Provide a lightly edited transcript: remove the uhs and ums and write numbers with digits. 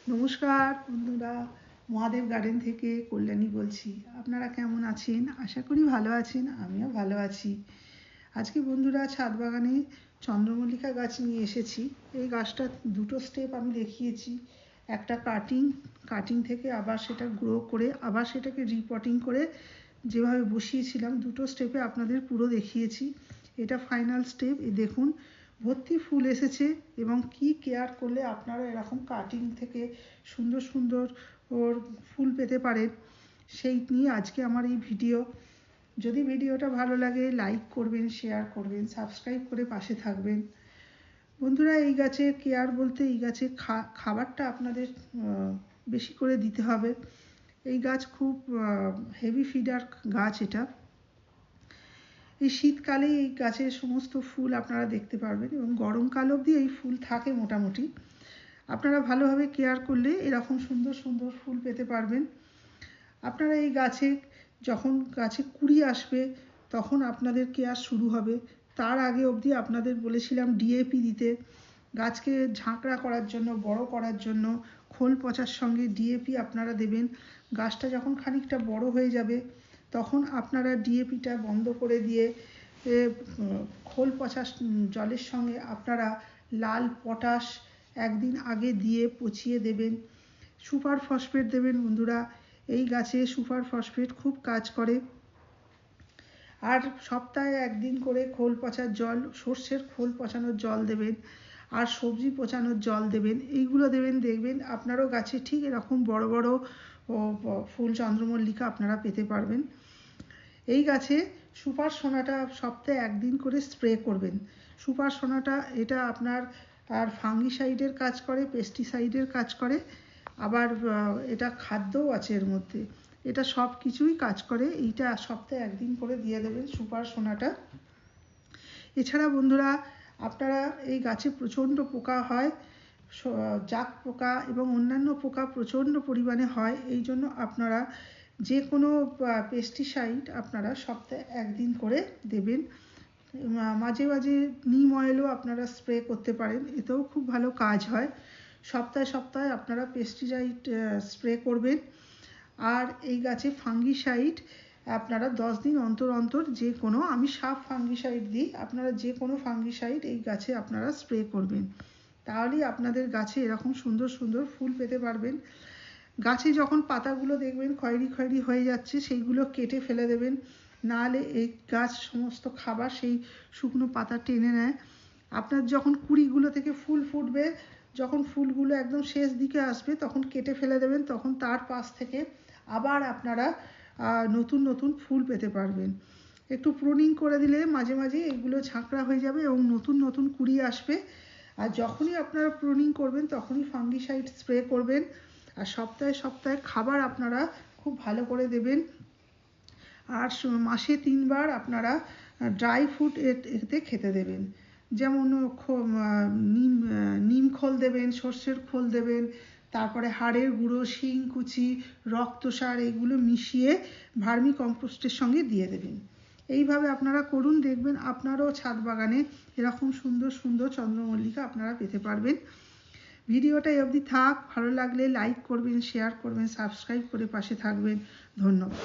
নমস্কার বন্ধুরা, মহাদেব গার্ডেন থেকে কল্যাণী বলছি। আপনারা কেমন আছেন? আশা করি ভালো আছেন, আমিও ভালো আছি। আজকে বন্ধুরা ছাদ বাগানে চন্দ্রমল্লিকা গাছ নিয়ে এসেছি। এই গাছটা দুটো স্টেপ আমি দেখিয়েছি। একটা কাটিং থেকে আবার সেটা গ্রো করে আবার সেটাকে রিপটিং করে যেভাবে বসিয়েছিলাম দুটো স্টেপে আপনাদের পুরো দেখিয়েছি। এটা ফাইনাল স্টেপ। দেখুন ভর্তি ফুল এসেছে এবং কি কেয়ার করলে আপনারা এরকম কাটিং থেকে সুন্দর সুন্দর ওর ফুল পেতে পারেন সেই নিয়ে আজকে আমার এই ভিডিও। যদি ভিডিওটা ভালো লাগে লাইক করবেন, শেয়ার করবেন, সাবস্ক্রাইব করে পাশে থাকবেন। বন্ধুরা, এই গাছের কেয়ার বলতে এই গাছের খাবারটা আপনাদের বেশি করে দিতে হবে। এই গাছ খুব হেভি ফিডার গাছ। এটা এই শীতকালে এই গাছের সমস্ত ফুল আপনারা দেখতে পারবেন এবং গরমকাল অবধি এই ফুল থাকে মোটামুটি। আপনারা ভালোভাবে কেয়ার করলে এরকম সুন্দর সুন্দর ফুল পেতে পারবেন। আপনারা এই গাছে যখন গাছে কুড়ি আসবে তখন আপনাদের কেয়ার শুরু হবে। তার আগে অবধি আপনাদের বলেছিলাম ডিএপি দিতে। গাছকে ঝাঁকড়া করার জন্য, বড় করার জন্য খোল পচার সঙ্গে ডিএপি আপনারা দেবেন। গাছটা যখন খানিকটা বড় হয়ে যাবে তখন আপনারা ডিএপিটা বন্ধ করে দিয়ে খোল পচা জলের সঙ্গে আপনারা লাল পটাশ একদিন আগে দিয়ে পচিয়ে দেবেন। সুপার ফসফেট দেবেন বন্ধুরা। এই গাছে সুপার ফসফেট খুব কাজ করে। আর সপ্তাহে একদিন করে খোল পচার জল, সর্ষের খোল পচানোর জল দেবেন আর সবজি পচানোর জল দেবেন। এইগুলো দেবেন, দেখবেন আপনারও গাছে ঠিক এরকম বড় বড় ফুল চন্দ্রমল্লিকা আপনারা পেতে পারবেন। এই গাছে সুপার সোনাটা সপ্তাহে একদিন করে স্প্রে করবেন। সুপার সোনাটা এটা আপনার আর ফাঙ্গিসাইডের কাজ করে, পেস্টিসাইডের কাজ করে, আবার এটা খাদ্যও আছে এর মধ্যে। এটা সব কিছুই কাজ করে। এইটা সপ্তাহে একদিন করে দিয়ে দেবেন সুপার সোনাটা। এছাড়া বন্ধুরা, আপনারা এই গাছে প্রচণ্ড পোকা হয়, জাক পোকা এবং অন্যান্য পোকা প্রচণ্ড পরিমাণে হয়। এই জন্য আপনারা যে কোনো পেস্টিসাইড আপনারা সপ্তাহে একদিন করে দেবেন। মাঝে মাঝে নিম অয়েলও আপনারা স্প্রে করতে পারেন, এতেও খুব ভালো কাজ হয়। সপ্তাহে সপ্তাহে আপনারা পেস্টিসাইড স্প্রে করবেন। আর এই গাছে ফাঙ্গিসাইড আপনারা 10 দিন অন্তর অন্তর যে কোনো, আমি সাপ ফাঙ্গিসাইড দিই, আপনারা যে কোনো ফাঙ্গিসাইড এই গাছে আপনারা স্প্রে করবেন। তাহলেই আপনাদের গাছে এরকম সুন্দর সুন্দর ফুল পেতে পারবেন। গাছে যখন পাতাগুলো দেখবেন খয়েরি খয়েরি হয়ে যাচ্ছে সেইগুলো কেটে ফেলে দেবেন, নাহলে এই গাছ সমস্ত খাবার সেই শুকনো পাতা টেনে নেয়। আপনার যখন কুড়িগুলো থেকে ফুল ফুটবে, যখন ফুলগুলো একদম শেষ দিকে আসবে তখন কেটে ফেলে দেবেন, তখন তার পাশ থেকে আবার আপনারা নতুন নতুন ফুল পেতে পারবেন। একটু প্রুনিং করে দিলে মাঝে মাঝে এগুলো ঝাঁকড়া হয়ে যাবে এবং নতুন নতুন কুড়ি আসবে। আর যখনই আপনারা প্রুনিং করবেন তখনই ফাঙ্গিসাইড স্প্রে করবেন। আর সপ্তাহে সপ্তাহে খাবার আপনারা খুব ভালো করে দেবেন। আর মাসে 3 বার আপনারা ড্রাই ফ্রুট এতে খেতে দেবেন। যেমন নিম খোল দেবেন, সর্ষের খোল দেবেন, তারপরে হাড়ের গুঁড়ো, শিংকুচি, রক্তসার এগুলো মিশিয়ে ভার্মি কম্পোস্টের সঙ্গে দিয়ে দেবেন। এইভাবে আপনারা করুন, দেখবেন আপনারও ছাদ বাগানে এরকম সুন্দর সুন্দর চন্দ্রমল্লিকা আপনারা পেতে পারবেন। ভিডিওটা অবধি থাক। ভালো লাগলে লাইক করবেন, শেয়ার করবেন, সাবস্ক্রাইব করে পাশে থাকবেন। ধন্যবাদ।